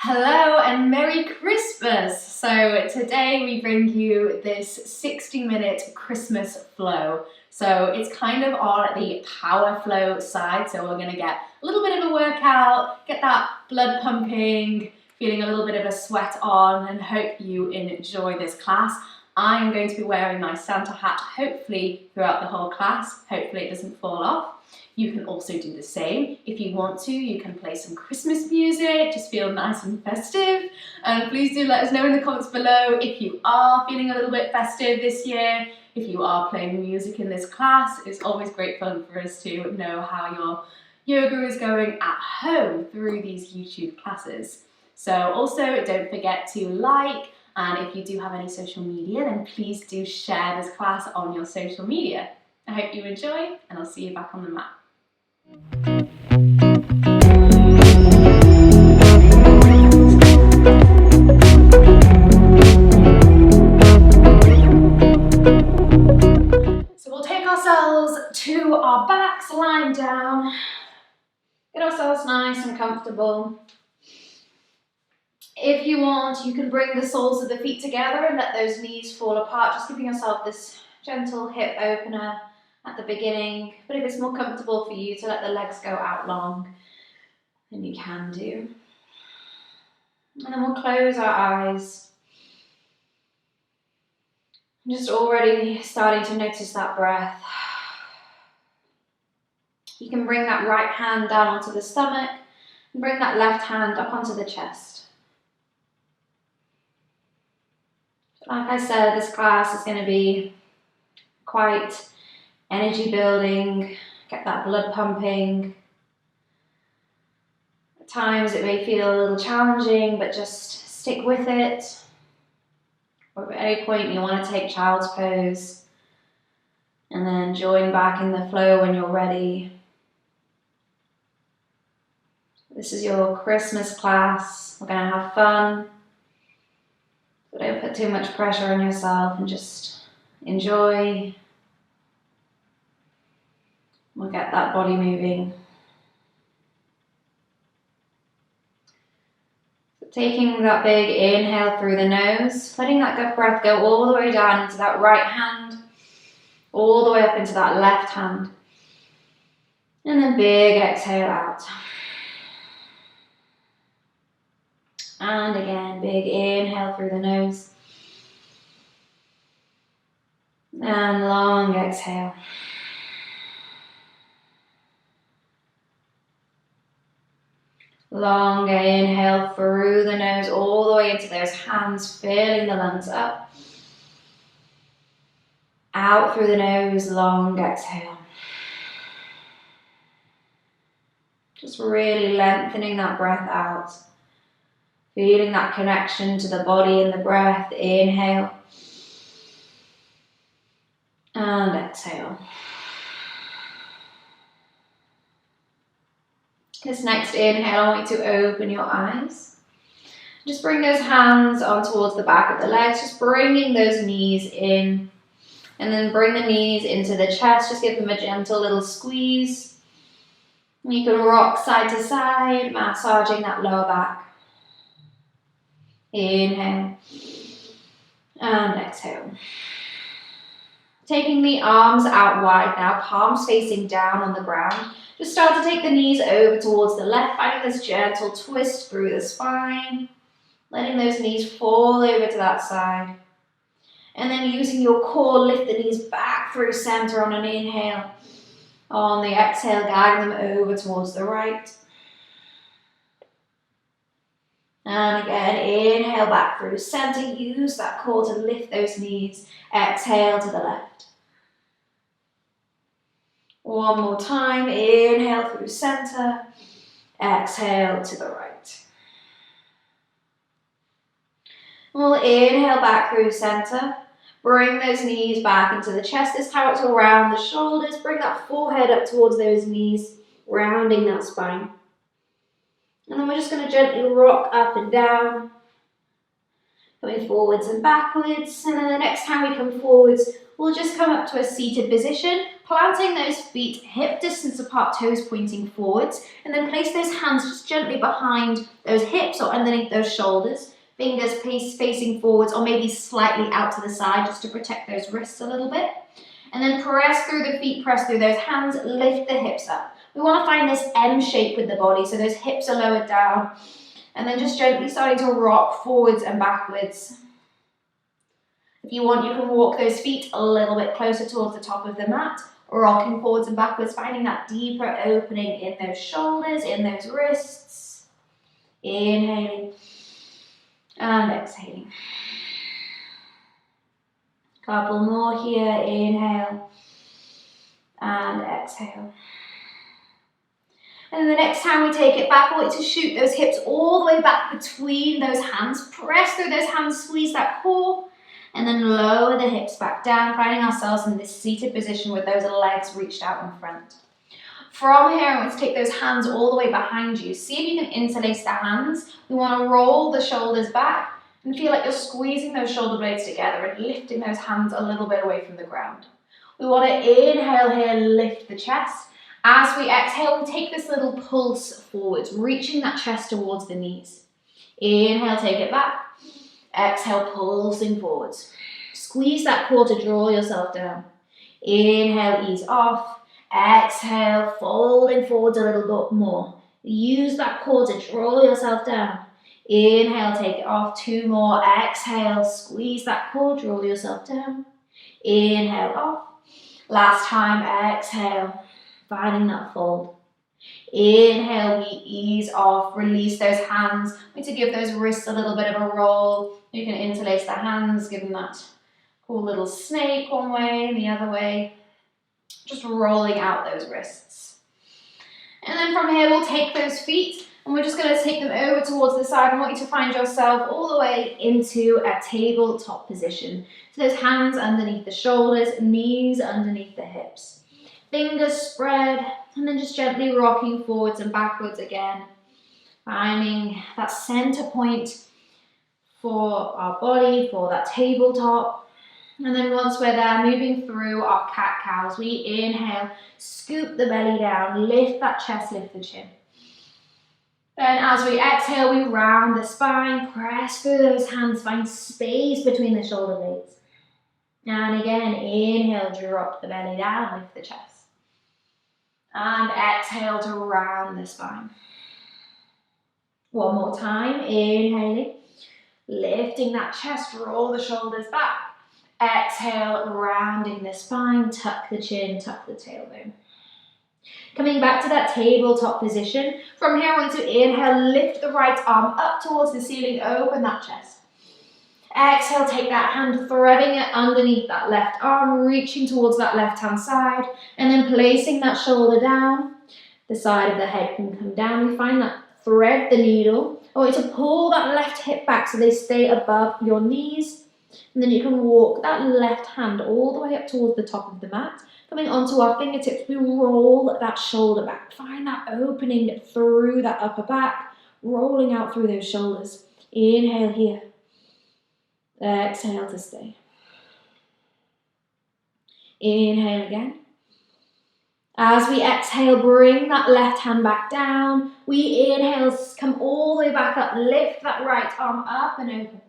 Hello and Merry Christmas! So today we bring you this 60-minute Christmas flow. So it's kind of on the power flow side, so we're going to get a little bit of a workout, get that blood pumping, feeling a little bit of a sweat on, and hope you enjoy this class. I am going to be wearing my Santa hat hopefully throughout the whole class. Hopefully it doesn't fall off. You can also do the same. If you want to, you can play some Christmas music, just feel nice and festive. And please do let us know in the comments below if you are feeling a little bit festive this year, if you are playing music in this class. It's always great fun for us to know how your yoga is going at home through these YouTube classes. So also don't forget to like, and if you do have any social media, then please do share this class on your social media. I hope you enjoy, and I'll see you back on the mat. So we'll take ourselves to our backs, lying down, get ourselves nice and comfortable. If you want, you can bring the soles of the feet together and let those knees fall apart, just giving yourself this gentle hip opener at the beginning. But if it's more comfortable for you to let the legs go out long, then you can do. And then we'll close our eyes. Just already starting to notice that breath. You can bring that right hand down onto the stomach and bring that left hand up onto the chest. Like I said, this class is going to be quite energy building, get that blood pumping. At times it may feel a little challenging, but just stick with it. Or at any point you want to take child's pose and then join back in the flow when you're ready. This is your Christmas class. We're going to have fun. So don't put too much pressure on yourself and just enjoy. We'll get that body moving. So taking that big inhale through the nose, letting that gut breath go all the way down into that right hand, all the way up into that left hand. And then big exhale out. And again, big inhale through the nose. And long exhale. Long inhale through the nose all the way into those hands, filling the lungs up. Out through the nose, long exhale. Just really lengthening that breath out. Feeling that connection to the body and the breath. Inhale. And exhale. This next inhale, I want you to open your eyes. Just bring those hands on towards the back of the legs, just bringing those knees in. And then bring the knees into the chest, just give them a gentle little squeeze. And you can rock side to side, massaging that lower back. Inhale. And exhale. Taking the arms out wide now, palms facing down on the ground. Just start to take the knees over towards the left, finding this gentle twist through the spine. Letting those knees fall over to that side. And then using your core, lift the knees back through center on an inhale. On the exhale, guiding them over towards the right. And again, inhale back through center. Use that core to lift those knees. Exhale to the left. One more time, inhale through center, exhale to the right. We'll inhale back through center, bring those knees back into the chest. This time it's around the shoulders, bring that forehead up towards those knees, rounding that spine. And then we're just going to gently rock up and down, coming forwards and backwards. And then the next time we come forwards, we'll just come up to a seated position, Planting those feet hip distance apart, toes pointing forwards, and then place those hands just gently behind those hips or underneath those shoulders. Fingers facing forwards or maybe slightly out to the side just to protect those wrists a little bit. And then press through the feet, press through those hands, lift the hips up. We want to find this M shape with the body, so those hips are lowered down. And then just gently starting to rock forwards and backwards. If you want, you can walk those feet a little bit closer towards the top of the mat, rocking forwards and backwards, finding that deeper opening in those shoulders, in those wrists. Inhaling and exhaling. Couple more here, inhale and exhale. And then the next time we take it back, I want you to shoot those hips all the way back between those hands. Press through those hands, squeeze that core, and then lower the hips back down, finding ourselves in this seated position with those legs reached out in front. From here, I want to take those hands all the way behind you. See if you can interlace the hands. We want to roll the shoulders back and feel like you're squeezing those shoulder blades together and lifting those hands a little bit away from the ground. We want to inhale here, lift the chest. As we exhale, we take this little pulse forwards, reaching that chest towards the knees. Inhale, take it back. Exhale, pulsing forwards. Squeeze that core to draw yourself down. Inhale, ease off. Exhale, folding forwards a little bit more. Use that core to draw yourself down. Inhale, take it off. 2 more. Exhale, squeeze that core, draw yourself down. Inhale, off. Last time, exhale. Finding that fold. Inhale, we ease off, release those hands. We need to give those wrists a little bit of a roll. You can interlace the hands, give them that cool little snake one way and the other way. Just rolling out those wrists. And then from here, we'll take those feet and we're just going to take them over towards the side. I want you to find yourself all the way into a tabletop position. So those hands underneath the shoulders, knees underneath the hips. Fingers spread, and then just gently rocking forwards and backwards again. Finding that center point for our body, for that tabletop. And then once we're there, moving through our cat-cows, we inhale, scoop the belly down, lift that chest, lift the chin. Then as we exhale, we round the spine, press through those hands, find space between the shoulder blades. And again, inhale, drop the belly down, lift the chest. And exhale to round the spine. One more time, inhaling, lifting that chest, roll the shoulders back. Exhale, rounding the spine, tuck the chin, tuck the tailbone. Coming back to that tabletop position. From here, I want to inhale, lift the right arm up towards the ceiling, open that chest. Exhale, take that hand, threading it underneath that left arm, reaching towards that left-hand side, and then placing that shoulder down. The side of the head can come down. We find that thread the needle. I want you to pull that left hip back so they stay above your knees. And then you can walk that left hand all the way up towards the top of the mat. Coming onto our fingertips, we roll that shoulder back. Find that opening through that upper back, rolling out through those shoulders. Inhale here. Exhale to stay. Inhale again. As we exhale, bring that left hand back down. We inhale, come all the way back up, lift that right arm up and open.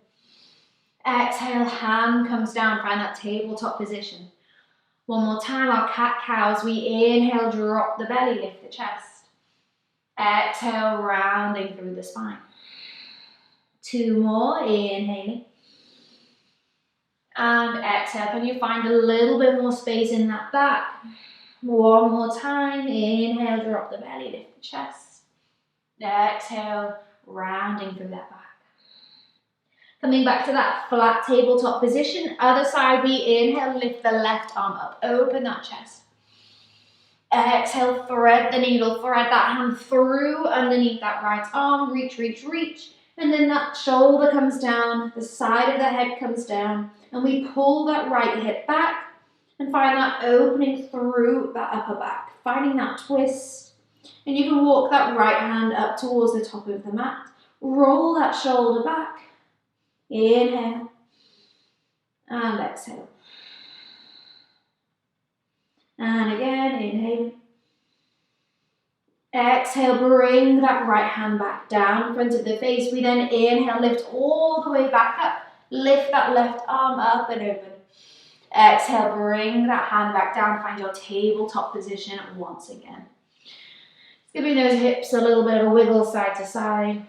Exhale, hand comes down, find that tabletop position. One more time, our cat-cows. We inhale, drop the belly, lift the chest. Exhale, rounding through the spine. 2 more, inhaling. And exhale, can you find a little bit more space in that back? One more time, inhale, drop the belly, lift the chest. Exhale, rounding through that back. Coming back to that flat tabletop position. Other side, we inhale, lift the left arm up, open that chest. Exhale, thread the needle, thread that hand through underneath that right arm, reach, reach, reach. And then that shoulder comes down, the side of the head comes down, and we pull that right hip back and find that opening through that upper back, finding that twist. And you can walk that right hand up towards the top of the mat. Roll that shoulder back. Inhale and exhale. And again, inhale. Exhale, bring that right hand back down in front of the face. We then inhale, lift all the way back up. Lift that left arm up and open. Exhale, bring that hand back down. Find your tabletop position once again. Giving those hips a little bit of a wiggle side to side.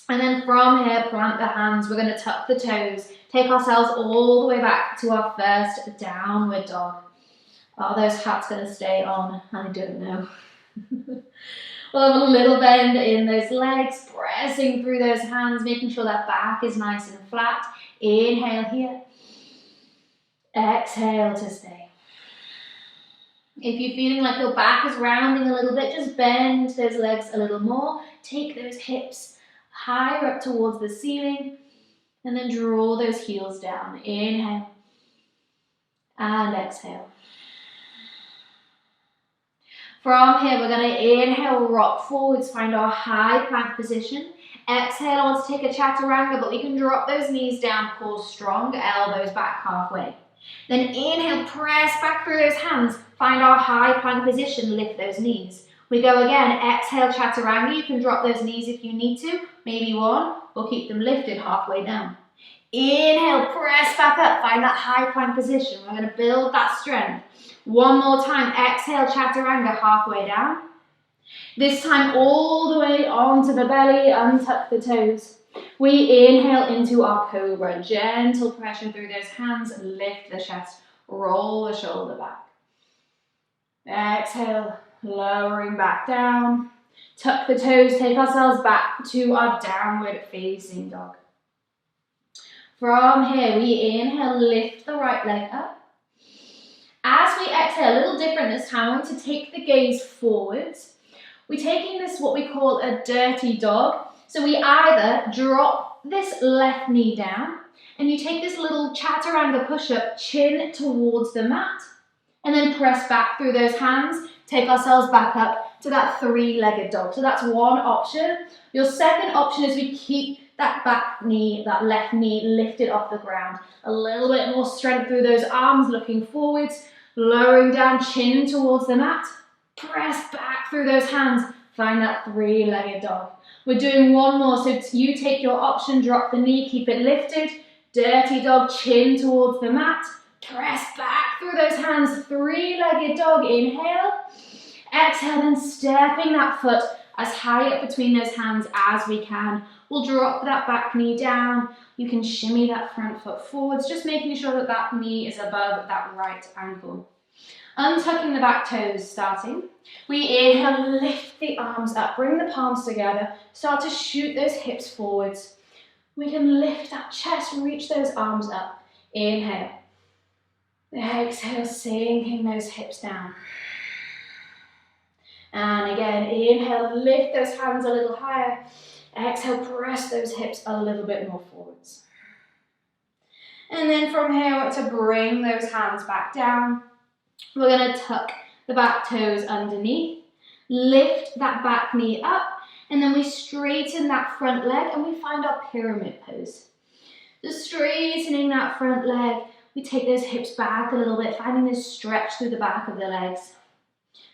And then from here, plant the hands. We're going to tuck the toes. Take ourselves all the way back to our first downward dog. Are those hats going to stay on? I don't know. We'll have a little bend in those legs, pressing through those hands, making sure that back is nice and flat. Inhale here. Exhale to stay. If you're feeling like your back is rounding a little bit, just bend those legs a little more. Take those hips higher up towards the ceiling and then draw those heels down. Inhale and exhale. From here, we're going to inhale, rock forwards, find our high plank position. Exhale, I want to take a chaturanga, but we can drop those knees down, core strong, elbows back halfway. Then inhale, press back through those hands, find our high plank position, lift those knees. We go again, exhale, chaturanga, you can drop those knees if you need to, maybe one, or keep them lifted halfway down. Inhale, press back up, find that high plank position. We're going to build that strength. One more time, exhale, chaturanga, halfway down. This time all the way onto the belly, untuck the toes. We inhale into our cobra, gentle pressure through those hands, lift the chest, roll the shoulder back. Exhale, lowering back down. Tuck the toes, take ourselves back to our downward facing dog. From here, we inhale, lift the right leg up. As we exhale, a little different this time, I want to take the gaze forwards. We're taking this what we call a dirty dog. So we either drop this left knee down and you take this little chaturanga push-up, chin towards the mat, and then press back through those hands, take ourselves back up to that three-legged dog. So that's one option. Your second option is we keep that back knee, that left knee lifted off the ground. A little bit more strength through those arms, looking forwards, lowering down, chin towards the mat. Press back through those hands. Find that three-legged dog. We're doing one more, so you take your option, drop the knee, keep it lifted. Dirty dog, chin towards the mat. Press back through those hands, three-legged dog. Inhale. Exhale, then stepping that foot as high up between those hands as we can. We'll drop that back knee down. You can shimmy that front foot forwards, just making sure that that knee is above that right ankle. Untucking the back toes, starting. We inhale, lift the arms up, bring the palms together, start to shoot those hips forwards. We can lift that chest, reach those arms up. Inhale. Exhale, sinking those hips down. And again, inhale, lift those hands a little higher. Exhale, press those hips a little bit more forwards. And then from here, I want to bring those hands back down. We're going to tuck the back toes underneath, lift that back knee up, and then we straighten that front leg and we find our pyramid pose. Just straightening that front leg, we take those hips back a little bit, finding this stretch through the back of the legs.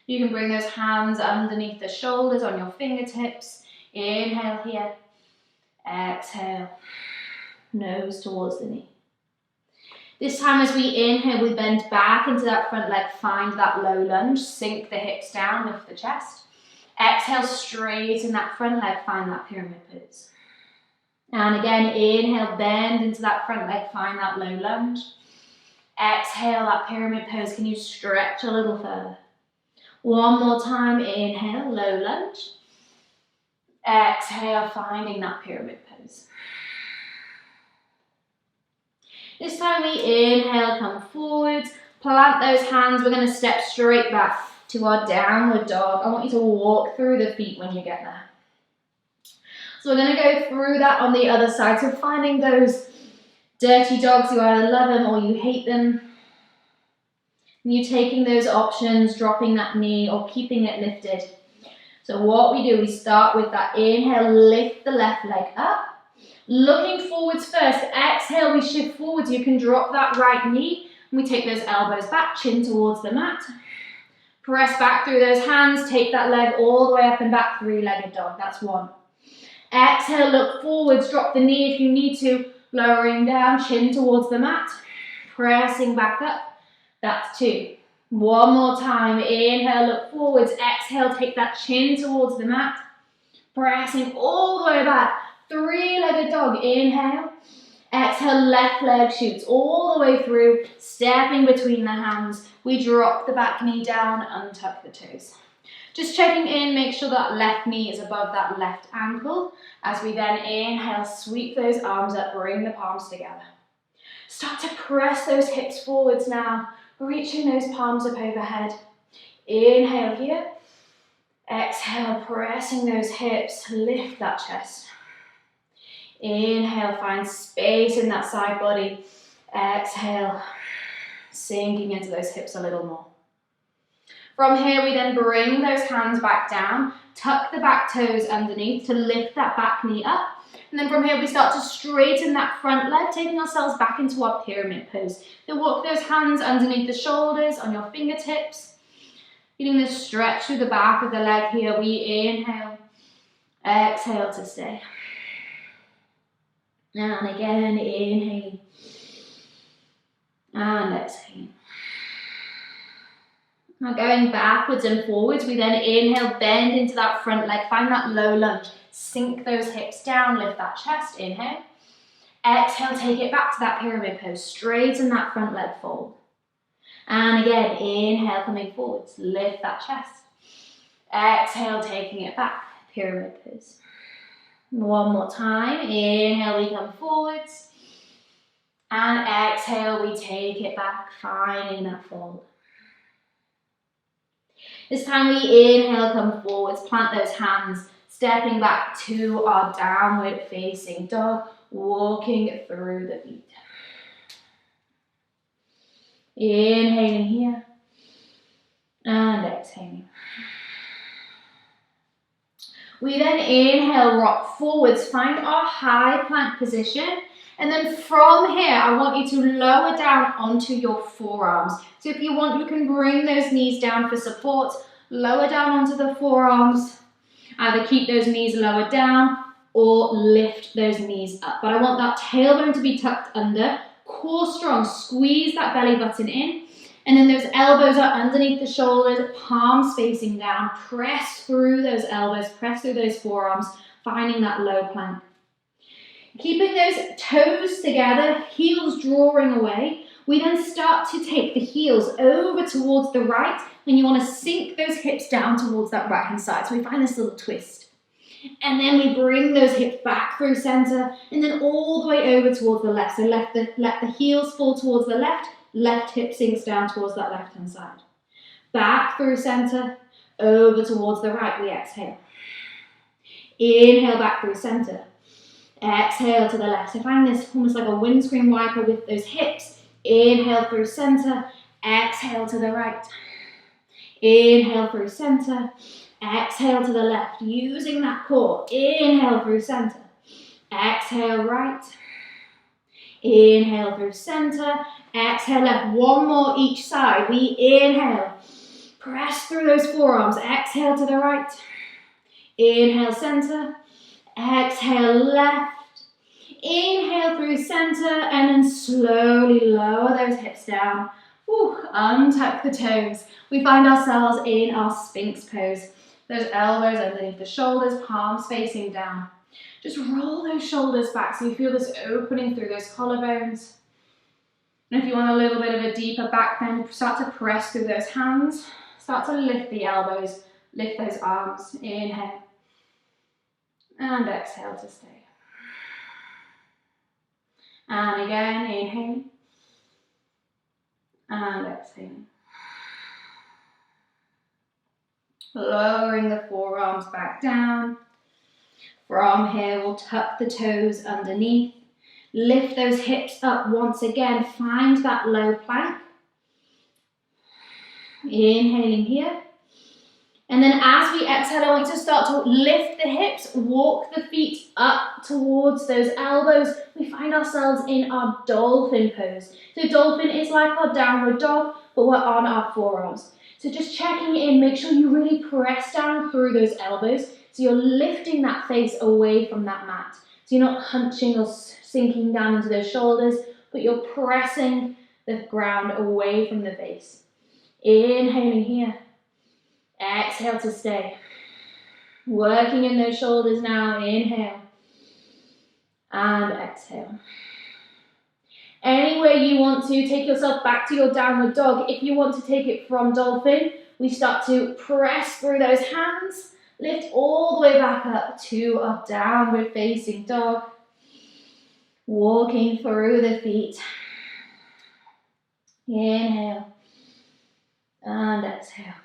You can bring those hands underneath the shoulders on your fingertips. Inhale here, exhale, nose towards the knee. This time as we inhale, we bend back into that front leg, find that low lunge, sink the hips down, lift the chest. Exhale, straighten that front leg, find that pyramid pose. And again, inhale, bend into that front leg, find that low lunge. Exhale, that pyramid pose, can you stretch a little further? One more time, inhale, low lunge. Exhale, finding that pyramid pose. This time we inhale, come forwards, plant those hands. We're going to step straight back to our downward dog. I want you to walk through the feet when you get there. So we're going to go through that on the other side. So finding those dirty dogs, you either love them or you hate them. And you taking those options, dropping that knee or keeping it lifted. So what we do, we start with that inhale, lift the left leg up. Looking forwards first. Exhale, we shift forwards. You can drop that right knee. We take those elbows back, chin towards the mat. Press back through those hands, take that leg all the way up and back, three-legged dog, that's one. Exhale, look forwards, drop the knee if you need to, lowering down, chin towards the mat, pressing back up, that's two. One more time, inhale, look forwards, exhale, take that chin towards the mat, pressing all the way back, three-legged dog, inhale, exhale, left leg shoots all the way through, stepping between the hands, we drop the back knee down, untuck the toes. Just checking in, make sure that left knee is above that left ankle. As we then inhale, sweep those arms up, bring the palms together. Start to press those hips forwards now, reaching those palms up overhead. Inhale here. Exhale, pressing those hips, lift that chest. Inhale, find space in that side body. Exhale, sinking into those hips a little more. From here, we then bring those hands back down, tuck the back toes underneath to lift that back knee up. And then from here, we start to straighten that front leg, taking ourselves back into our pyramid pose. Then walk those hands underneath the shoulders on your fingertips. Getting this stretch through the back of the leg here. We inhale, exhale to stay. And again, inhaling. And exhaling. Now going backwards and forwards, we then inhale, bend into that front leg, find that low lunge. Sink those hips down, lift that chest, inhale. Exhale, take it back to that pyramid pose, straighten that front leg fold. And again, inhale, coming forwards, lift that chest. Exhale, taking it back, pyramid pose. One more time, inhale, we come forwards. And exhale, we take it back, finding that fold. This time we inhale, come forwards, plant those hands, stepping back to our downward facing dog, walking through the feet. Inhaling here and exhaling. We then inhale, rock forwards, find our high plank position. And then from here, I want you to lower down onto your forearms. So if you want, you can bring those knees down for support, lower down onto the forearms, either keep those knees lowered down or lift those knees up. But I want that tailbone to be tucked under, core strong, squeeze that belly button in, and then those elbows are underneath the shoulders, palms facing down, press through those elbows, press through those forearms, finding that low plank. Keeping those toes together, heels drawing away, we then start to take the heels over towards the right, and you want to sink those hips down towards that right hand side. So we find this little twist. And then we bring those hips back through center, and then all the way over towards the left. So let the heels fall towards the left hip sinks down towards that left hand side. Back through center, over towards the right, we exhale. Inhale back through center. Exhale to the left. So find this almost like a windscreen wiper with those hips. Inhale through center. Exhale to the right. Inhale through center. Exhale to the left. Using that core. Inhale through center. Exhale right. Inhale through center. Exhale left. One more each side. We inhale. Press through those forearms. Exhale to the right. Inhale center. Exhale left. Inhale through center and then slowly lower those hips down. Untuck the toes. We find ourselves in our Sphinx pose. Those elbows underneath the shoulders, palms facing down. Just roll those shoulders back so you feel this opening through those collarbones. And if you want a little bit of a deeper back bend, start to press through those hands. Start to lift the elbows, lift those arms. Inhale. And exhale to stay. And again, inhale. And exhaling. Lowering the forearms back down. From here, we'll tuck the toes underneath. Lift those hips up once again. Find that low plank. Inhaling here. And then as we exhale, I want to start to lift the hips, walk the feet up towards those elbows. We find ourselves in our dolphin pose. So dolphin is like our downward dog, but we're on our forearms. So just checking in, make sure you really press down through those elbows. So you're lifting that face away from that mat. So you're not hunching or sinking down into those shoulders, but you're pressing the ground away from the face. Inhaling here. Exhale to stay. Working in those shoulders now. Inhale. And exhale. Any way you want to, take yourself back to your downward dog. If you want to take it from dolphin, we start to press through those hands. Lift all the way back up to our downward facing dog. Walking through the feet. Inhale. And exhale.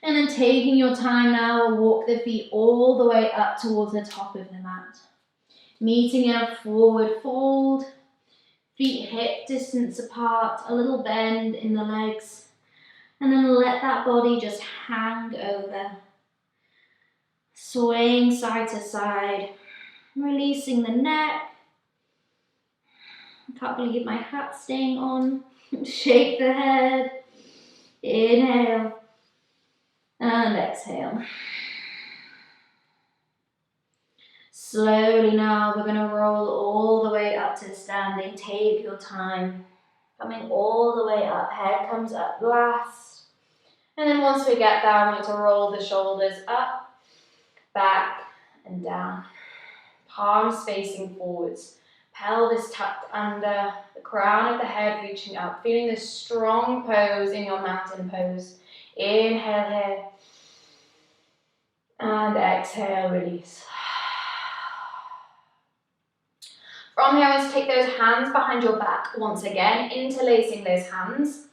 And then taking your time now, walk the feet all the way up towards the top of the mat. Meeting in a forward fold, feet hip distance apart, a little bend in the legs. And then let that body just hang over. Swaying side to side, releasing the neck. I can't believe my hat's staying on. Shake the head. Inhale. And exhale. Slowly now, we're going to roll all the way up to standing. Take your time. Coming all the way up. Head comes up last. And then once we get down, we're going to roll the shoulders up, back, and down. Palms facing forwards. Pelvis tucked under. The crown of the head reaching up. Feeling this strong pose in your mountain pose. Inhale here. And exhale, release. From here, let's take those hands behind your back once again, interlacing those hands.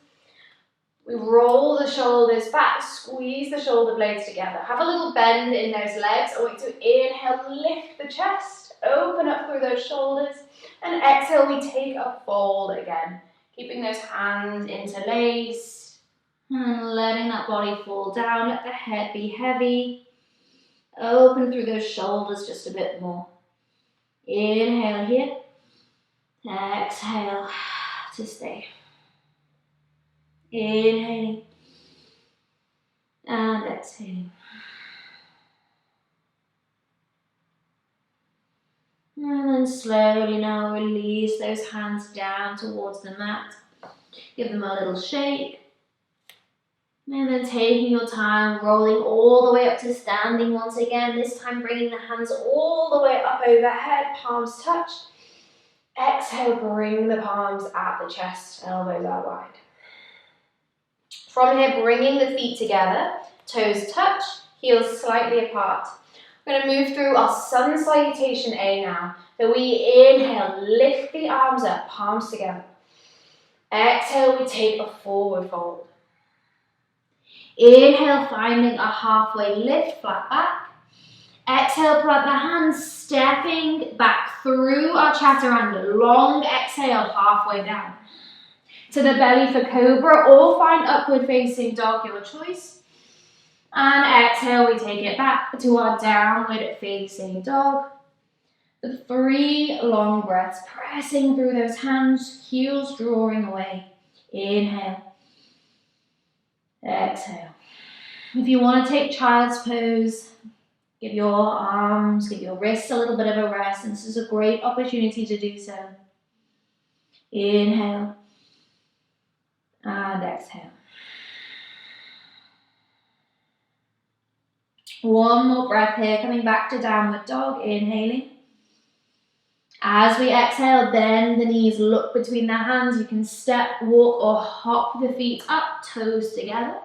We roll the shoulders back, squeeze the shoulder blades together. Have a little bend in those legs. I want you to inhale, lift the chest, open up through those shoulders, and exhale, we take a fold again. Keeping those hands interlaced, and letting that body fall down. Let the head be heavy. Open through those shoulders just a bit more. Inhale here. Exhale to stay. Inhaling. And exhaling. And then slowly now release those hands down towards the mat. Give them a little shake. And then taking your time, rolling all the way up to standing once again. This time bringing the hands all the way up overhead, palms touch. Exhale, bring the palms at the chest, elbows out wide. From here, bringing the feet together, toes touch, heels slightly apart. We're going to move through our sun salutation A now. So we inhale, lift the arms up, palms together. Exhale, we take a forward fold. Inhale, finding a halfway lift, flat back. Exhale, plant the hands, stepping back through our chaturanga. Long exhale, halfway down. To the belly for cobra, or find upward facing dog, your choice. And exhale, we take it back to our downward facing dog. The 3 long breaths, pressing through those hands, heels drawing away. Inhale. Exhale. If you want to take child's pose, give your arms, give your wrists a little bit of a rest, and this is a great opportunity to do so. Inhale. And exhale. One more breath here, coming back to downward dog, inhaling. As we exhale, bend the knees, look between the hands. You can step, walk, or hop the feet up, toes together.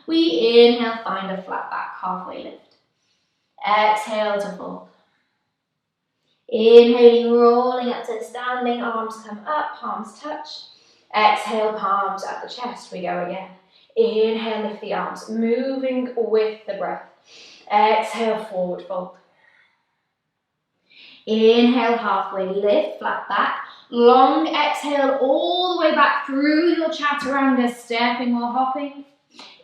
We inhale, find a flat back, halfway lift. Exhale to fold. Inhaling, rolling up to standing, arms come up, palms touch. Exhale, palms at the chest, we go again. Inhale, lift the arms, moving with the breath. Exhale, forward fold. Inhale, halfway lift, flat back. Long exhale all the way back through your chaturanga, stepping or hopping.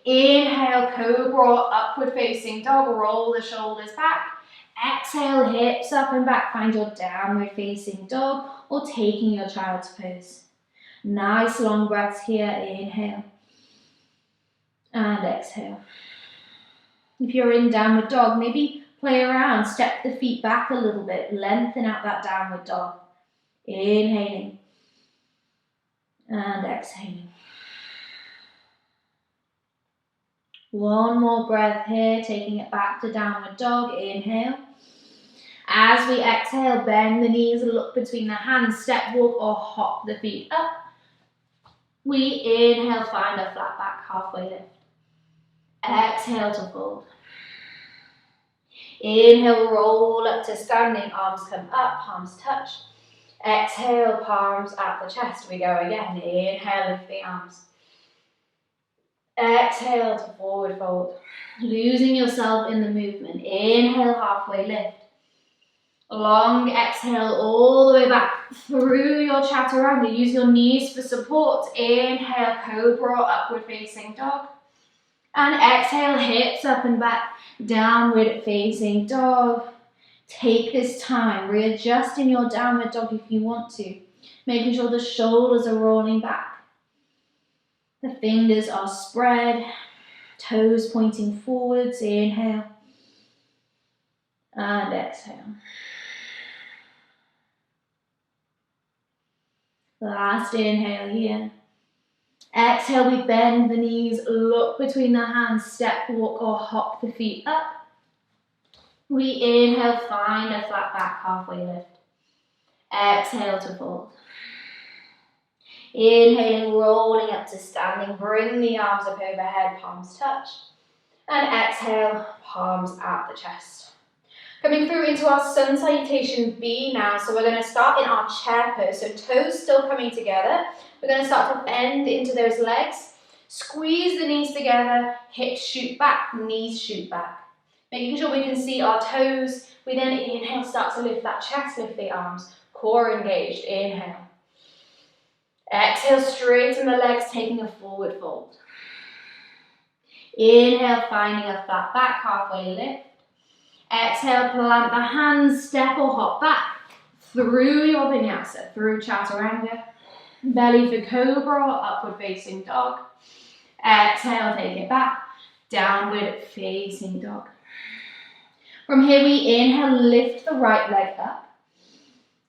Inhale, cobra, upward facing dog, roll the shoulders back. Exhale, hips up and back, find your downward facing dog or taking your child's pose. Nice long breaths here, inhale and exhale. If you're in downward dog, maybe play around, step the feet back a little bit, lengthen out that downward dog. Inhaling and exhaling. One more breath here, taking it back to downward dog, inhale. As we exhale, bend the knees, look between the hands, step, walk or hop the feet up. We inhale, find a flat back, halfway lift. Exhale to fold. Inhale, roll up to standing, arms come up, palms touch. Exhale, palms at the chest. We go again. Inhale, lift the arms. Exhale to forward fold. Losing yourself in the movement. Inhale, halfway lift. Long exhale all the way back through your chaturanga. Use your knees for support. Inhale, cobra, upward facing dog. And exhale, hips up and back, downward facing dog. Take this time, readjust in your downward dog if you want to. Making sure the shoulders are rolling back. The fingers are spread, toes pointing forwards. Inhale and exhale. Last inhale here. Exhale, we bend the knees, look between the hands, step, walk or hop the feet up. We inhale, find a flat back, halfway lift. Exhale to fold. Inhaling, rolling up to standing, bring the arms up overhead, palms touch. And exhale, palms at the chest. Coming through into our Sun Salutation B now, so we're going to start in our chair pose, so toes still coming together. We're going to start to bend into those legs, squeeze the knees together, hips shoot back, knees shoot back. Making sure we can see our toes. We then inhale, start to lift that chest, lift the arms, core engaged, inhale. Exhale, straighten the legs, taking a forward fold. Inhale, finding a flat back, halfway lift. Exhale, plant the hands, step or hop back through your vinyasa, through chaturanga. Belly for cobra, upward facing dog. Exhale, take it back, downward facing dog. From here we inhale, lift the right leg up.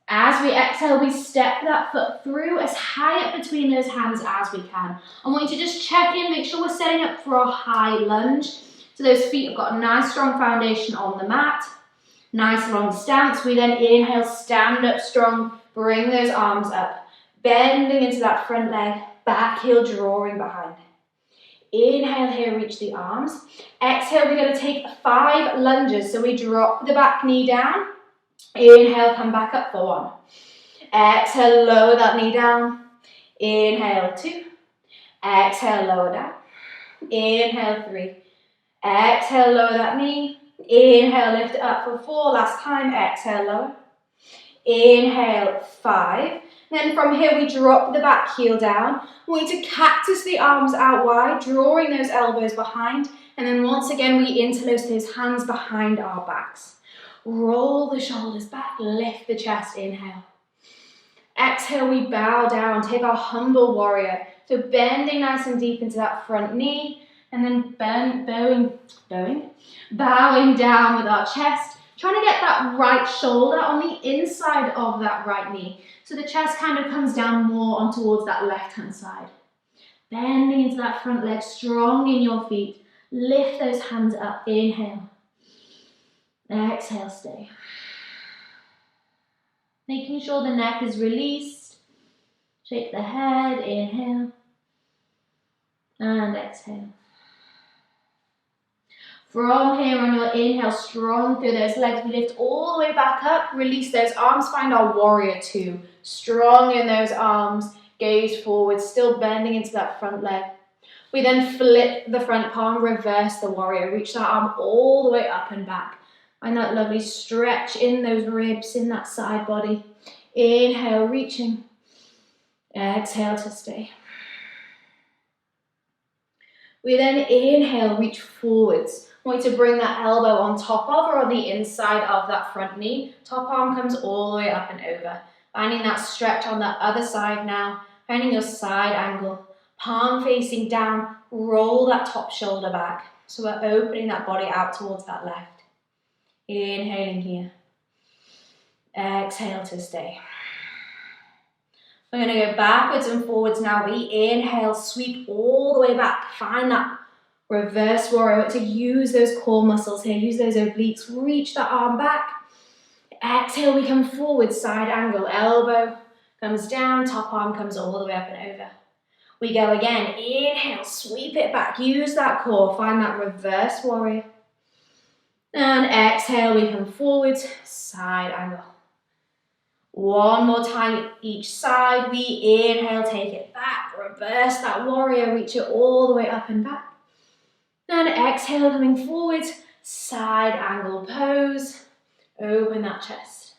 As we exhale, we step that foot through as high up between those hands as we can. I want you to just check in, make sure we're setting up for a high lunge. So those feet have got a nice strong foundation on the mat. Nice long stance. We then inhale, stand up strong, bring those arms up. Bending into that front leg, back heel drawing behind. Inhale here, reach the arms. Exhale, we're going to take 5 lunges. So we drop the back knee down. Inhale, come back up for 1. Exhale, lower that knee down. Inhale, 2. Exhale, lower down. Inhale, 3. Exhale, lower that knee. Inhale, lift it up for 4. Last time, exhale, lower. Inhale, 5. Then from here, we drop the back heel down. We want to cactus the arms out wide, drawing those elbows behind. And then once again, we interlace those hands behind our backs. Roll the shoulders back, lift the chest, inhale. Exhale, we bow down, take our humble warrior. So bending nice and deep into that front knee, and then bowing down with our chest, trying to get that right shoulder on the inside of that right knee. So the chest kind of comes down more on towards that left-hand side. Bending into that front leg, strong in your feet. Lift those hands up, inhale. Exhale, stay. Making sure the neck is released. Shake the head, inhale. And exhale. From here on your inhale, strong through those legs, we lift all the way back up, release those arms, find our warrior 2. Strong in those arms, gaze forward, still bending into that front leg. We then flip the front palm, reverse the warrior, reach that arm all the way up and back. Find that lovely stretch in those ribs, in that side body. Inhale, reaching. Exhale to stay. We then inhale, reach forwards. I want you to bring that elbow on top of or on the inside of that front knee. Top arm comes all the way up and over. Finding that stretch on the other side now. Finding your side angle. Palm facing down. Roll that top shoulder back. So we're opening that body out towards that left. Inhaling here. Exhale to stay. We're going to go backwards and forwards now. We inhale, sweep all the way back. Find that reverse warrior to use those core muscles here. Use those obliques. Reach the arm back. Exhale, we come forward, side angle. Elbow comes down, top arm comes all the way up and over. We go again. Inhale, sweep it back. Use that core. Find that reverse warrior. And exhale, we come forward, side angle. One more time each side. We inhale, take it back. Reverse that warrior, reach it all the way up and back. And exhale, coming forward, side angle pose. Open that chest.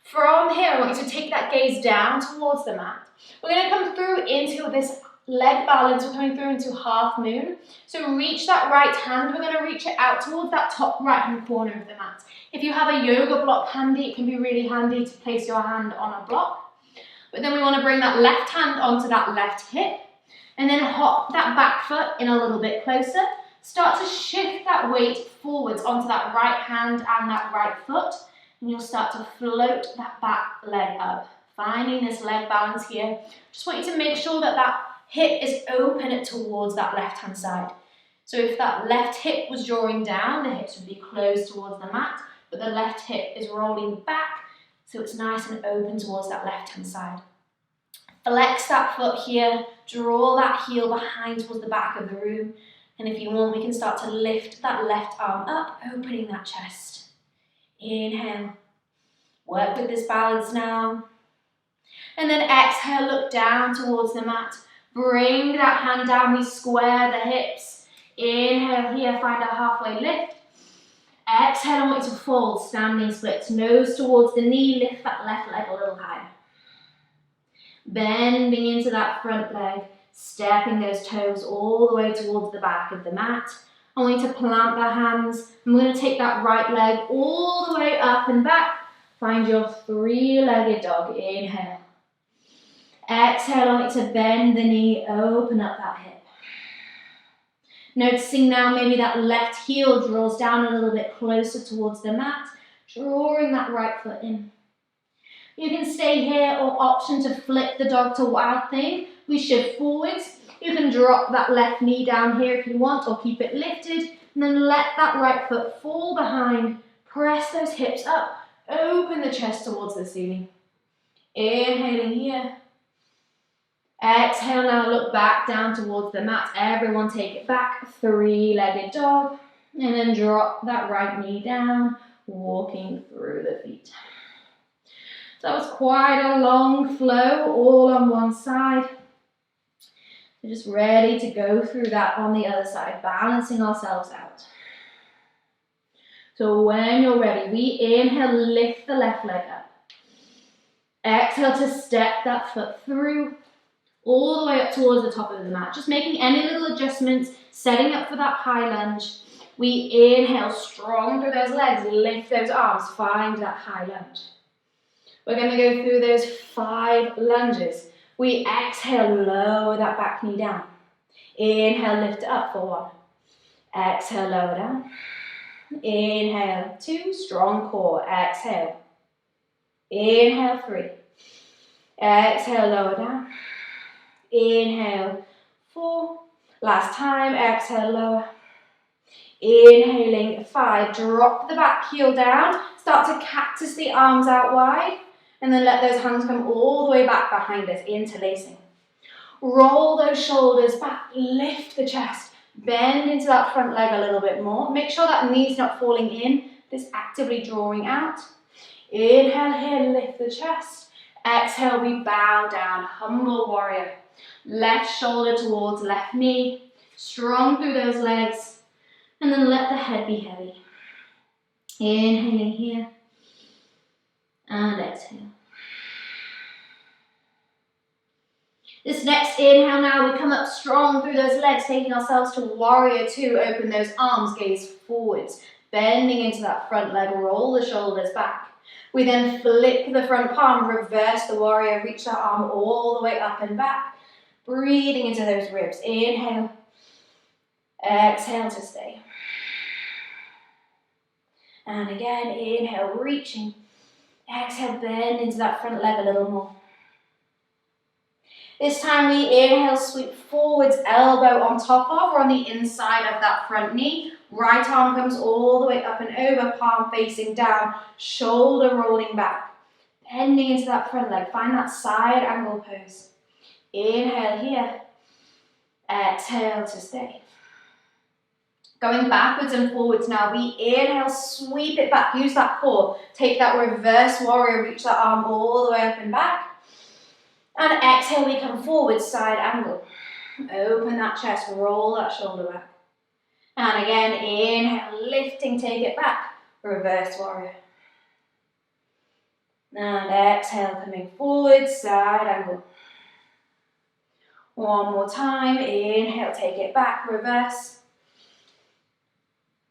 From here, I want you to take that gaze down towards the mat. We're going to come through into this leg balance. We're coming through into half moon. So reach that right hand. We're going to reach it out towards that top right hand corner of the mat. If you have a yoga block handy, it can be really handy to place your hand on a block. But then we want to bring that left hand onto that left hip and then hop that back foot in a little bit closer. Start to shift that weight forwards onto that right hand and that right foot, and you'll start to float that back leg up. Finding this leg balance here. Just want you to make sure that that hip is open towards that left hand side. So if that left hip was drawing down, the hips would be closed towards the mat, but the left hip is rolling back, so it's nice and open towards that left hand side. Flex that foot here, draw that heel behind towards the back of the room, and if you want, we can start to lift that left arm up, opening that chest. Inhale. Work with this balance now. And then exhale, look down towards the mat. Bring that hand down, we square the hips. Inhale here, find a halfway lift. Exhale, I want you to fold, standing splits. Nose towards the knee, lift that left leg a little higher. Bending into that front leg, stepping those toes all the way towards the back of the mat. I want you to plant the hands. I'm going to take that right leg all the way up and back. Find your three-legged dog. Inhale. Exhale, I want you to bend the knee, open up that hip. Noticing now maybe that left heel draws down a little bit closer towards the mat, drawing that right foot in. You can stay here or option to flip the dog to wild thing. We shift forwards. You can drop that left knee down here if you want or keep it lifted. And then let that right foot fall behind. Press those hips up. Open the chest towards the ceiling. Inhaling here. Exhale now, look back down towards the mat. Everyone take it back. Three-legged dog. And then drop that right knee down, walking through the feet. So that was quite a long flow, all on one side. We're just ready to go through that on the other side, balancing ourselves out. So when you're ready, we inhale, lift the left leg up. Exhale to step that foot through, all the way up towards the top of the mat. Just making any little adjustments, setting up for that high lunge. We inhale, strong through those legs, lift those arms, find that high lunge. We're going to go through those 5 lunges. We exhale, lower that back knee down. Inhale, lift it up for 1. Exhale, lower down. Inhale, 2, strong core. Exhale. Inhale, 3. Exhale, lower down. Inhale, 4. Last time, exhale, lower. Inhaling, 5. Drop the back heel down. Start to cactus the arms out wide. And then let those hands come all the way back behind us, interlacing. Roll those shoulders back, lift the chest. Bend into that front leg a little bit more. Make sure that knee's not falling in. It's actively drawing out. Inhale here, lift the chest. Exhale, we bow down, humble warrior. Left shoulder towards left knee. Strong through those legs. And then let the head be heavy. Inhaling here. And exhale. This next inhale now, we come up strong through those legs, taking ourselves to warrior two. Open those arms, gaze forwards, bending into that front leg, roll the shoulders back. We then flip the front palm, reverse the warrior, reach that arm all the way up and back. Breathing into those ribs. Inhale, exhale to stay. And again, inhale, reaching. Exhale, bend into that front leg a little more. This time we inhale, sweep forwards, elbow on top of or on the inside of that front knee. Right arm comes all the way up and over, palm facing down, shoulder rolling back. Bending into that front leg, find that side angle pose. Inhale here, exhale to stay. Going backwards and forwards now, we inhale, sweep it back, use that core. Take that reverse warrior, reach that arm all the way up and back. And exhale, we come forward, side angle. Open that chest, roll that shoulder back. And again, inhale, lifting, take it back. Reverse warrior. And exhale, coming forward, side angle. One more time, inhale, take it back, reverse.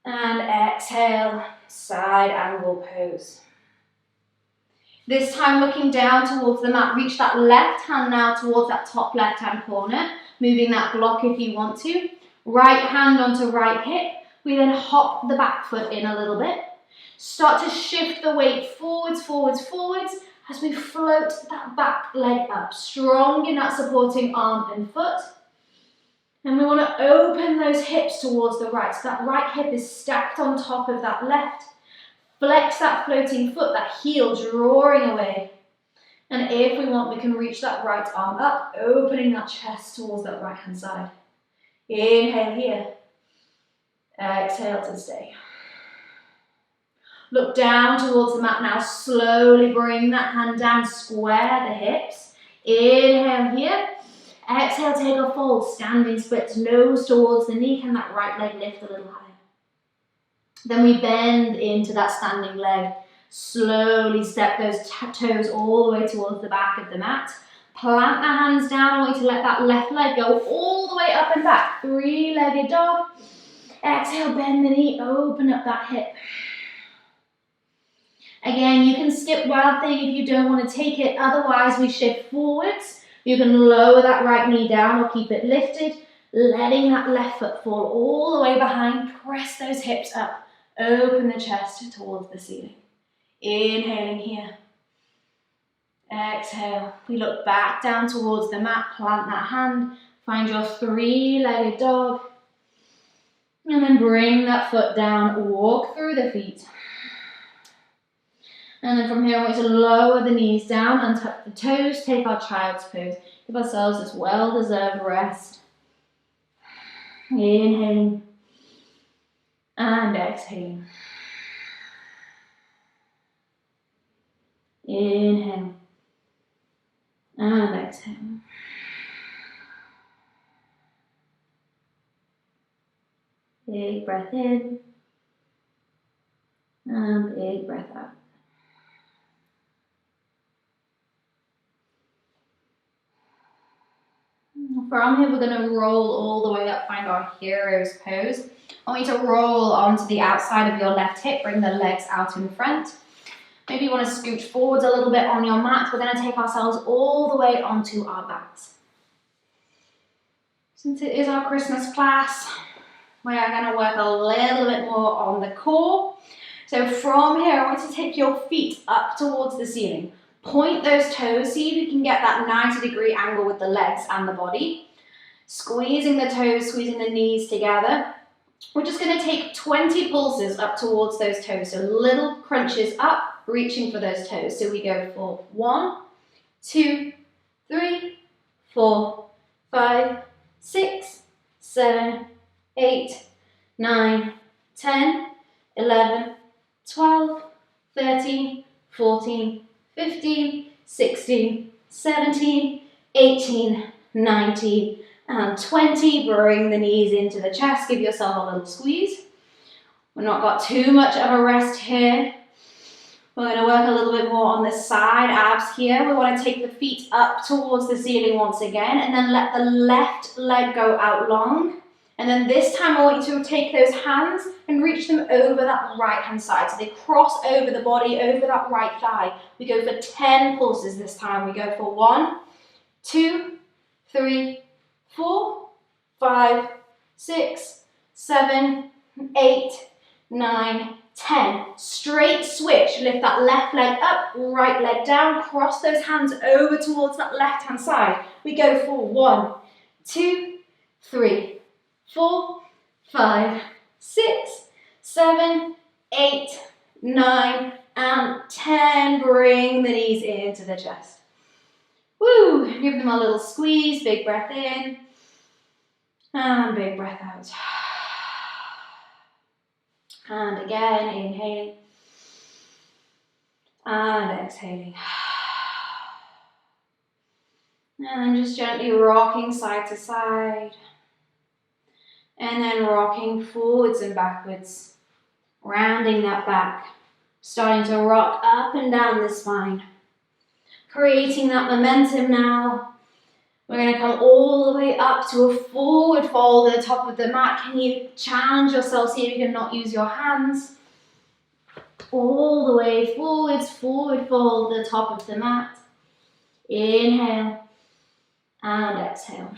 And exhale, side angle pose. This time looking down towards the mat, reach that left hand now towards that top left hand corner, moving that block if you want to. Right hand onto right hip. We then hop the back foot in a little bit. Start to shift the weight forwards, forwards, forwards as we float that back leg up, strong in that supporting arm and foot. And we want to open those hips towards the right, so that right hip is stacked on top of that left. Flex that floating foot, that heel drawing away. And if we want, we can reach that right arm up, opening that chest towards that right hand side. Inhale here. Exhale to stay. Look down towards the mat now. Slowly bring that hand down, square the hips. Inhale here. Exhale, take a fold, standing splits, nose towards the knee. Can that right leg lift a little higher? Then we bend into that standing leg. Slowly step those toes all the way towards the back of the mat. Plant the hands down. I want you to let that left leg go all the way up and back. Three-legged dog. Exhale, bend the knee, open up that hip. Again, you can skip wild thing if you don't want to take it. Otherwise, we shift forwards. You can lower that right knee down or keep it lifted. Letting that left foot fall all the way behind. Press those hips up. Open the chest towards the ceiling. Inhaling here. Exhale. We look back down towards the mat. Plant that hand. Find your three-legged dog. And then bring that foot down. Walk through the feet. And then from here, I want you to lower the knees down and tuck the toes. Take our child's pose. Give ourselves this well-deserved rest. Inhaling. And exhaling. Inhale. And exhale. Big breath in. And big breath out. From here, we're going to roll all the way up, find our hero's pose. I want you to roll onto the outside of your left hip, bring the legs out in front. Maybe you want to scooch forwards a little bit on your mat. We're going to take ourselves all the way onto our backs. Since it is our Christmas class, we are going to work a little bit more on the core. So from here, I want you to take your feet up towards the ceiling. Point those toes, see if you can get that 90-degree angle with the legs and the body. Squeezing the toes, squeezing the knees together. We're just going to take 20 pulses up towards those toes. So little crunches up, reaching for those toes. So we go for 1, 2, 3, 4, 5, 6, 7, 8, 9, 10, 11, 12, 13, 14, 15, 16, 17, 18, 19, and 20. Bring the knees into the chest. Give yourself a little squeeze. We've not got too much of a rest here. We're going to work a little bit more on the side abs here. We want to take the feet up towards the ceiling once again, and then let the left leg go out long. And then this time I want you to take those hands and reach them over that right hand side. So they cross over the body, over that right thigh. We go for 10 pulses this time. We go for 1, 2, 3, 4, 5, 6, 7, 8, 9, 10. Straight switch. Lift that left leg up, right leg down. Cross those hands over towards that left hand side. We go for 1, 2, 3, 4, 5, 6, 7, 8, 9, and 10. Bring the knees into the chest. Woo! Give them a little squeeze. Big breath in. And big breath out. And again, inhaling. And exhaling. And then just gently rocking side to side. And then rocking forwards and backwards. Rounding that back. Starting to rock up and down the spine. Creating that momentum now. We're going to come all the way up to a forward fold at the top of the mat. Can you challenge yourself? See if you can not use your hands. All the way forwards, forward fold at the top of the mat. Inhale and exhale.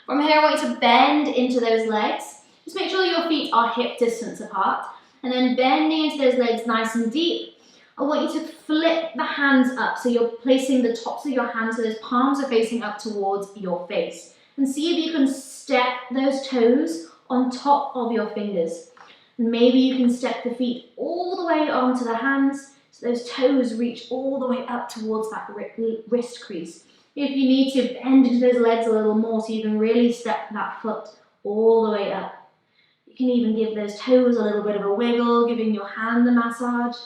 From here, I want you to bend into those legs. Just make sure your feet are hip distance apart. And then bending into those legs nice and deep. I want you to flip the hands up, so you're placing the tops of your hands so those palms are facing up towards your face. And see if you can step those toes on top of your fingers. And maybe you can step the feet all the way onto the hands, so those toes reach all the way up towards that wrist crease. If you need to, bend into those legs a little more so you can really step that foot all the way up. You can even give those toes a little bit of a wiggle, giving your hand a massage.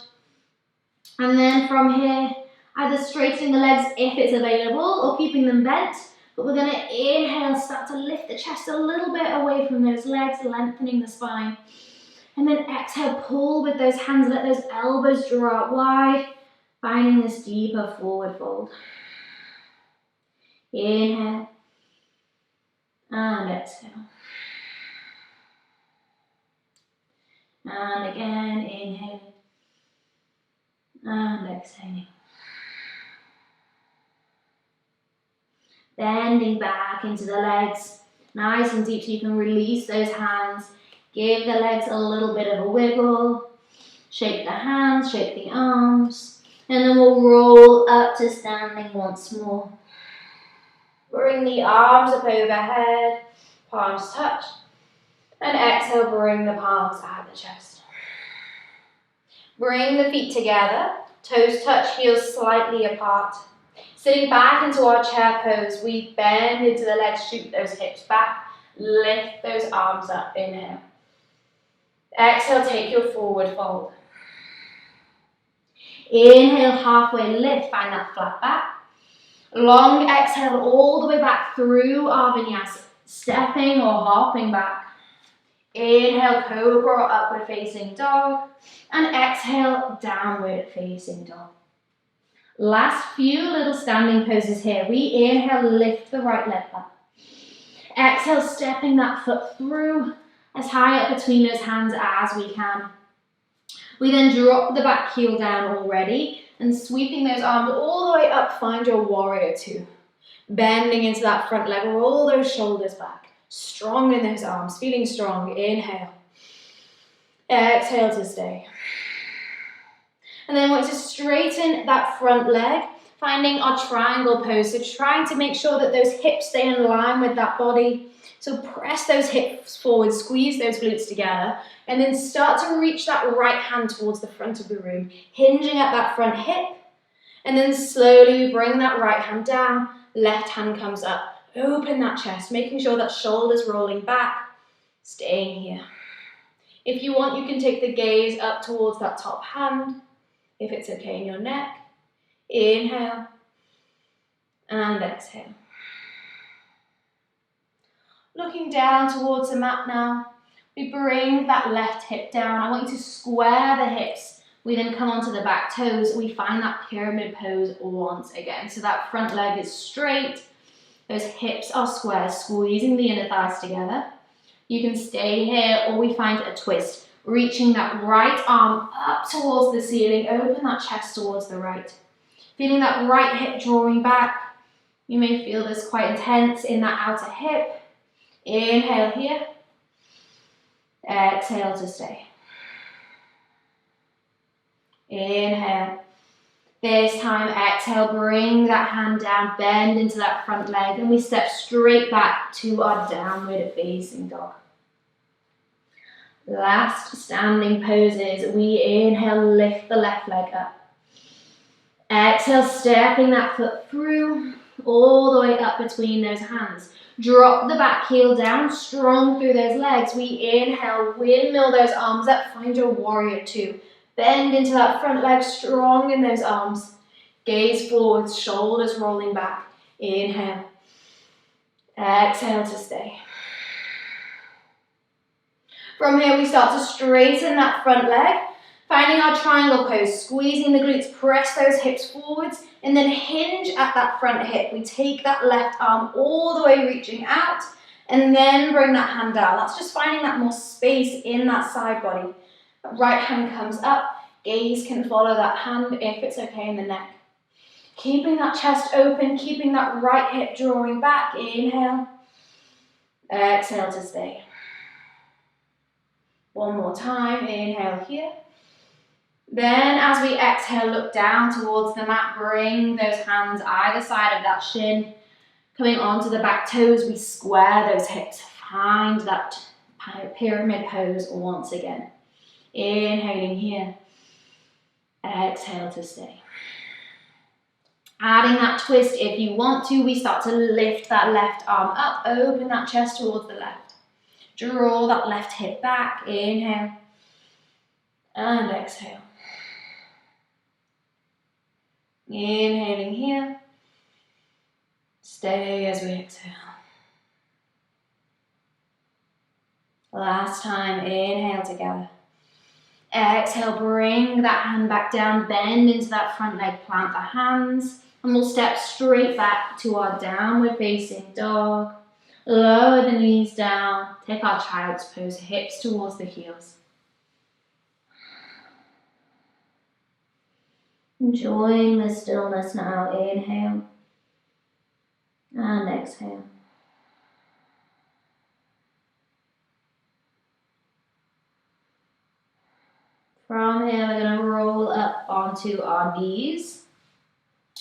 And then from here, either straightening the legs if it's available or keeping them bent. But we're going to inhale, start to lift the chest a little bit away from those legs, lengthening the spine. And then exhale, pull with those hands, let those elbows draw out wide, finding this deeper forward fold. Inhale and exhale. And again, inhale. And exhaling. Bending back into the legs, nice and deep so you can release those hands. Give the legs a little bit of a wiggle. Shake the hands, shake the arms. And then we'll roll up to standing once more. Bring the arms up overhead, palms touch. And exhale, bring the palms out of the chest. Bring the feet together, toes touch, heels slightly apart. Sitting back into our chair pose, we bend into the legs, shoot those hips back, lift those arms up, inhale. Exhale, take your forward fold. Inhale, halfway lift, find that flat back. Long exhale all the way back through our vinyasa, stepping or hopping back. Inhale, cobra or upward facing dog. And exhale, downward facing dog. Last few little standing poses here. We inhale, lift the right leg up. Exhale, stepping that foot through as high up between those hands as we can. We then drop the back heel down already and sweeping those arms all the way up, find your warrior two. Bending into that front leg, roll those shoulders back. Strong in those arms, feeling strong. Inhale. Exhale to stay. And then I want to straighten that front leg, finding our triangle pose. So trying to make sure that those hips stay in line with that body. So press those hips forward, squeeze those glutes together, and then start to reach that right hand towards the front of the room, hinging at that front hip. And then slowly we bring that right hand down, left hand comes up. Open that chest, making sure that shoulder's rolling back, staying here. If you want, you can take the gaze up towards that top hand, if it's okay in your neck. Inhale and exhale. Looking down towards the mat now, we bring that left hip down. I want you to square the hips, We then come onto the back toes. We find that pyramid pose once again. So that front leg is straight. Those hips are square, squeezing the inner thighs together. You can stay here, or we find a twist, reaching that right arm up towards the ceiling. Open that chest towards the right. Feeling that right hip drawing back. You may feel this quite intense in that outer hip. Inhale here. Exhale to stay. Inhale. This time, exhale, bring that hand down, bend into that front leg, and we step straight back to our downward facing dog. Last standing poses, we inhale, lift the left leg up. Exhale, stepping that foot through, all the way up between those hands. Drop the back heel down, strong through those legs. We inhale, windmill those arms up, find your warrior two. Bend into that front leg, strong in those arms. Gaze forwards, shoulders rolling back. Inhale. Exhale to stay. From here, we start to straighten that front leg, finding our triangle pose, squeezing the glutes, press those hips forwards, and then hinge at that front hip. We take that left arm all the way reaching out, and then bring that hand down. That's just finding that more space in that side body. Right hand comes up, gaze can follow that hand if it's okay in the neck. Keeping that chest open, keeping that right hip drawing back. Inhale, exhale to stay. One more time, inhale here. Then as we exhale, look down towards the mat, bring those hands either side of that shin. Coming onto the back toes, we square those hips. Find that pyramid pose once again. Inhaling here. Exhale to stay. Adding that twist if you want to, we start to lift that left arm up, open that chest towards the left. Draw that left hip back, inhale, and exhale. Inhaling here. Stay as we exhale. Last time, inhale together. Exhale, bring that hand back down, bend into that front leg, plant the hands, and we'll step straight back to our downward facing dog. Lower the knees down, take our child's pose, hips towards the heels. Enjoying the stillness now, inhale and exhale. From here, we're going to roll up onto our knees.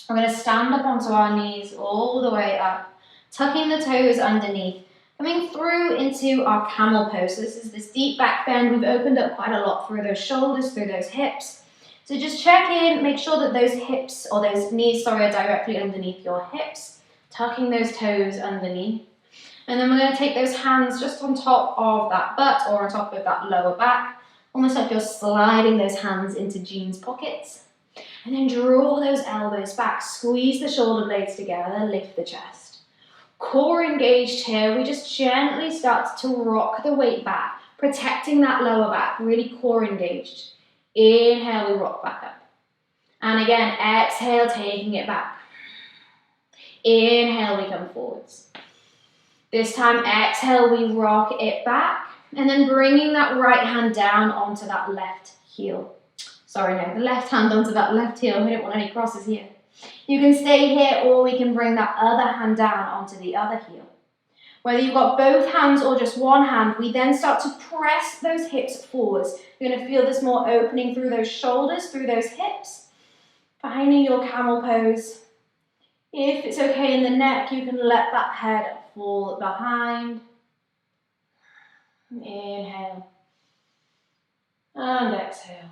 We're going to stand up onto our knees all the way up, tucking the toes underneath, coming through into our camel pose. So this is this deep back bend. We've opened up quite a lot through those shoulders, through those hips. So just check in, make sure that those hips, or those knees, are directly underneath your hips, tucking those toes underneath. And then we're going to take those hands just on top of that butt or on top of that lower back, almost like you're sliding those hands into jeans pockets. And then draw those elbows back, squeeze the shoulder blades together, lift the chest. Core engaged here, we just gently start to rock the weight back, protecting that lower back, really core engaged. Inhale, we rock back up. And again, exhale, taking it back. Inhale, we come forwards. This time, exhale, we rock it back. And then bringing that right hand down onto that left heel. Sorry, no, the left hand onto that left heel. We don't want any crosses here. You can stay here, or we can bring that other hand down onto the other heel. Whether you've got both hands or just one hand, we then start to press those hips forwards. You're going to feel this more opening through those shoulders, through those hips. Finding your camel pose. If it's okay in the neck, you can let that head fall behind. Inhale. And exhale.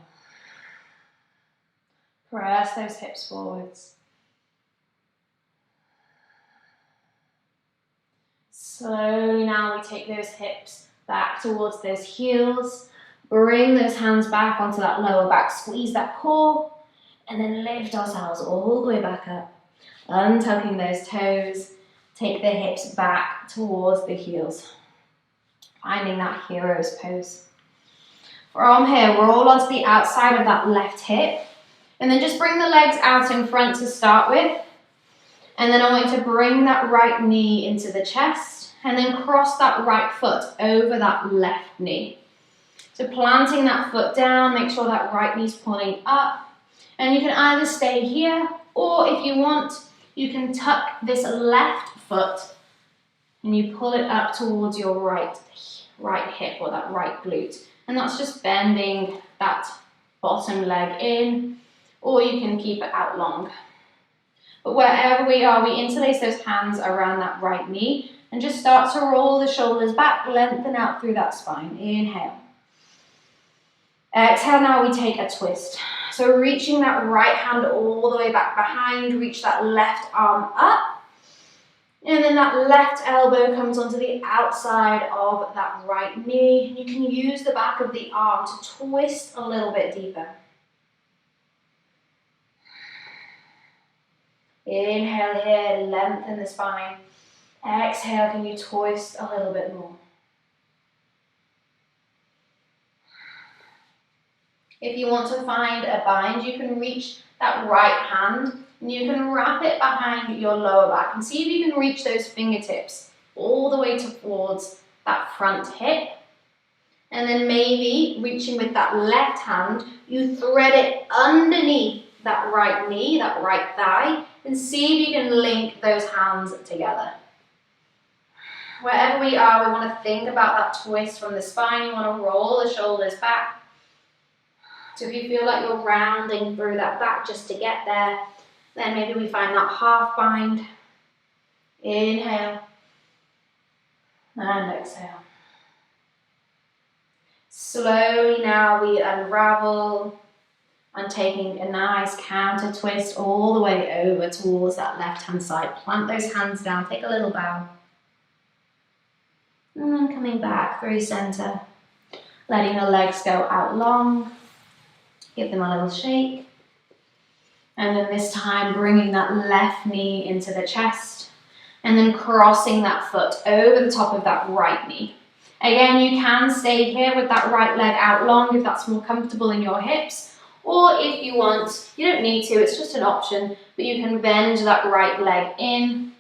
Press those hips forwards. Slowly now we take those hips back towards those heels. Bring those hands back onto that lower back. Squeeze that core. And then lift ourselves all the way back up. Untucking those toes. Take the hips back towards the heels. Finding that hero's pose. From here, roll onto the outside of that left hip. And then just bring the legs out in front to start with. And then I want you to bring that right knee into the chest. And then cross that right foot over that left knee. So planting that foot down, make sure that right knee's pulling up. And you can either stay here, or if you want, you can tuck this left foot and you pull it up towards your right hip or that right glute. And that's just bending that bottom leg in, or you can keep it out long. But wherever we are, we interlace those hands around that right knee and just start to roll the shoulders back, lengthen out through that spine. Inhale. Exhale, now we take a twist. So reaching that right hand all the way back behind, reach that left arm up. And then that left elbow comes onto the outside of that right knee. You can use the back of the arm to twist a little bit deeper. Inhale here, lengthen the spine. Exhale, can you twist a little bit more? If you want to find a bind, you can reach that right hand and you can wrap it behind your lower back and see if you can reach those fingertips all the way towards that front hip. And then maybe reaching with that left hand, you thread it underneath that right knee, that right thigh, and see if you can link those hands together. Wherever we are, we want to think about that twist from the spine. You want to roll the shoulders back. So if you feel like you're rounding through that back just to get there, then maybe we find that half bind. Inhale. And exhale. Slowly now we unravel and taking a nice counter twist all the way over towards that left hand side. Plant those hands down, take a little bow. And then coming back through center, letting the legs go out long. Give them a little shake. And then this time bringing that left knee into the chest and then crossing that foot over the top of that right knee. Again, you can stay here with that right leg out long if that's more comfortable in your hips, or if you want, you don't need to, it's just an option, but you can bend that right leg in.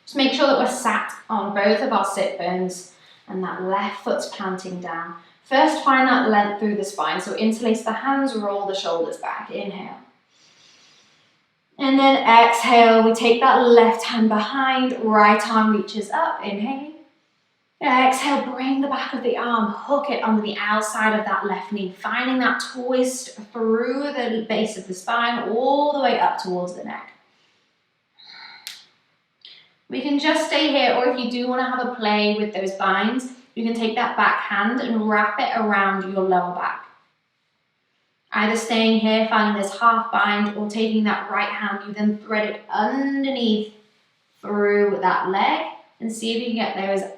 Just make sure that we're sat on both of our sit bones and that left foot's planting down. First, find that length through the spine. So interlace the hands, roll the shoulders back. Inhale. And then exhale, we take that left hand behind, right arm reaches up. Inhale. Exhale, bring the back of the arm, hook it onto the outside of that left knee, finding that twist through the base of the spine, all the way up towards the neck. We can just stay here, or if you do want to have a play with those binds, you can take that back hand and wrap it around your lower back. Either staying here, finding this half bind, or taking that right hand, you then thread it underneath through that leg and see if you can get those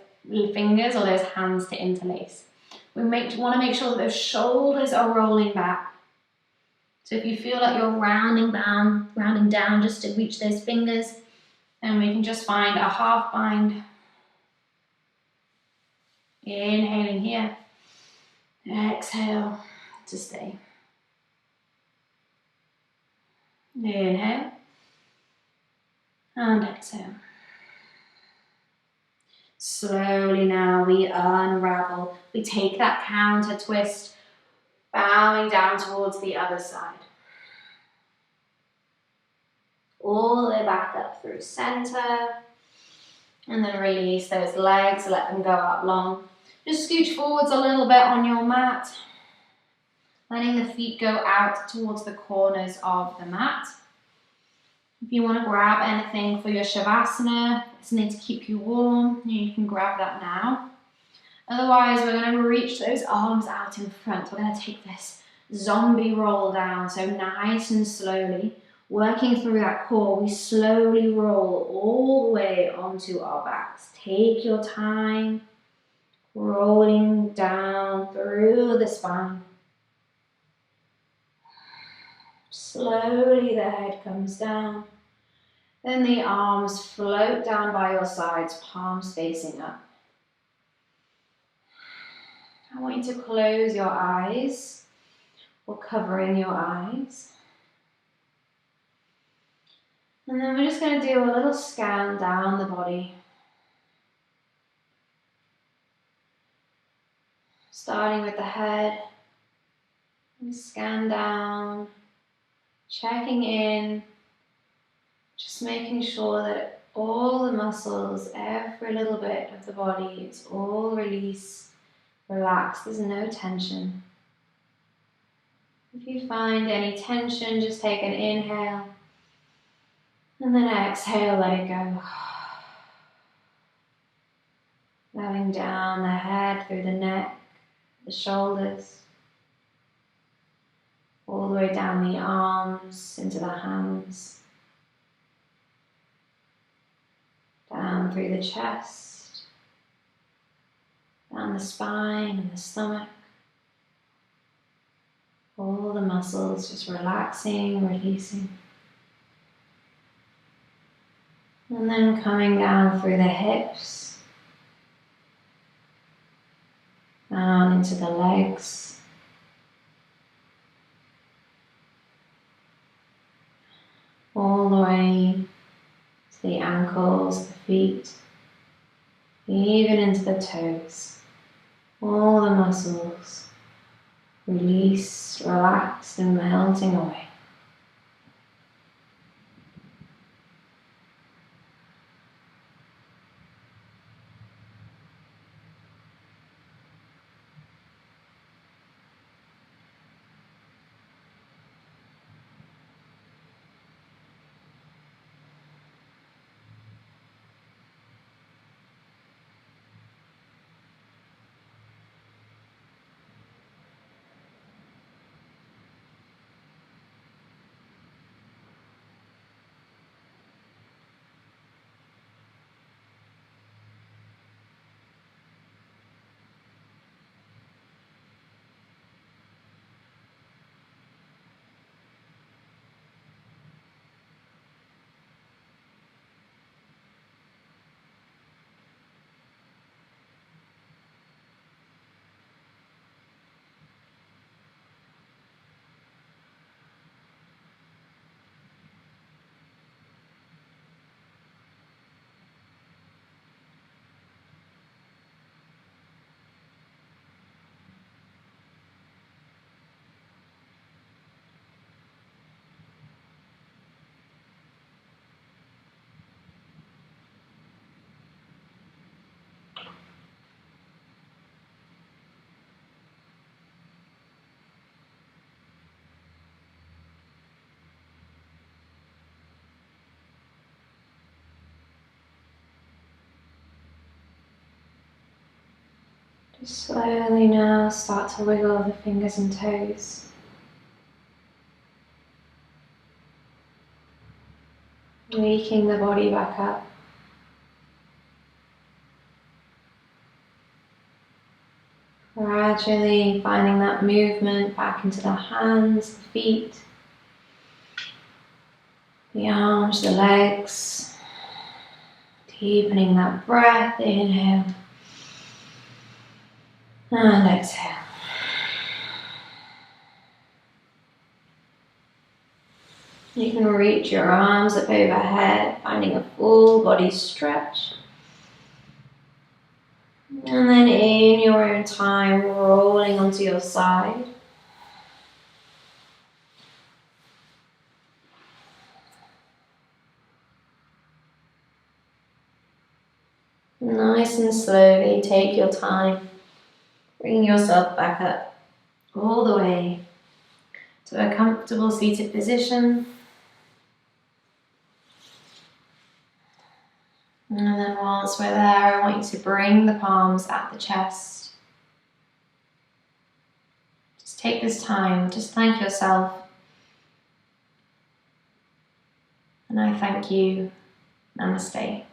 fingers or those hands to interlace. We want to make sure that those shoulders are rolling back. So if you feel like you're rounding down just to reach those fingers, then we can just find a half bind. Inhaling here, exhale to stay. Inhale and exhale. Slowly now we unravel. We take that counter twist, bowing down towards the other side. All the way back up through center. And then release those legs, let them go out long. Just scooch forwards a little bit on your mat. Letting the feet go out towards the corners of the mat. If you want to grab anything for your Shavasana, something to keep you warm, you can grab that now. Otherwise, we're going to reach those arms out in front. We're going to take this zombie roll down, so nice and slowly. Working through that core, we slowly roll all the way onto our backs. Take your time, rolling down through the spine. Slowly the head comes down. Then the arms float down by your sides, palms facing up. I want you to close your eyes or covering your eyes. And then we're just going to do a little scan down the body. Starting with the head. And scan down. Checking in. Just making sure that all the muscles, every little bit of the body, it's all release, relax. There's no tension. If you find any tension, just take an inhale. And then exhale, let it go. Going down the head, through the neck, the shoulders, all the way down the arms, into the hands, down through the chest, down the spine and the stomach. All the muscles just relaxing, releasing. And then coming down through the hips, down into the legs, all the way to the ankles, the feet, even into the toes. All the muscles released, relaxed, and melting away. Just slowly now start to wiggle the fingers and toes. Waking the body back up. Gradually finding that movement back into the hands, the feet, the arms, the legs. Deepening that breath, inhale. And exhale. You can reach your arms up overhead, finding a full body stretch. And then in your own time, rolling onto your side. Nice and slowly, take your time. Bring yourself back up all the way to a comfortable seated position. And then whilst we're there, I want you to bring the palms at the chest. Just take this time, just thank yourself. And I thank you. Namaste.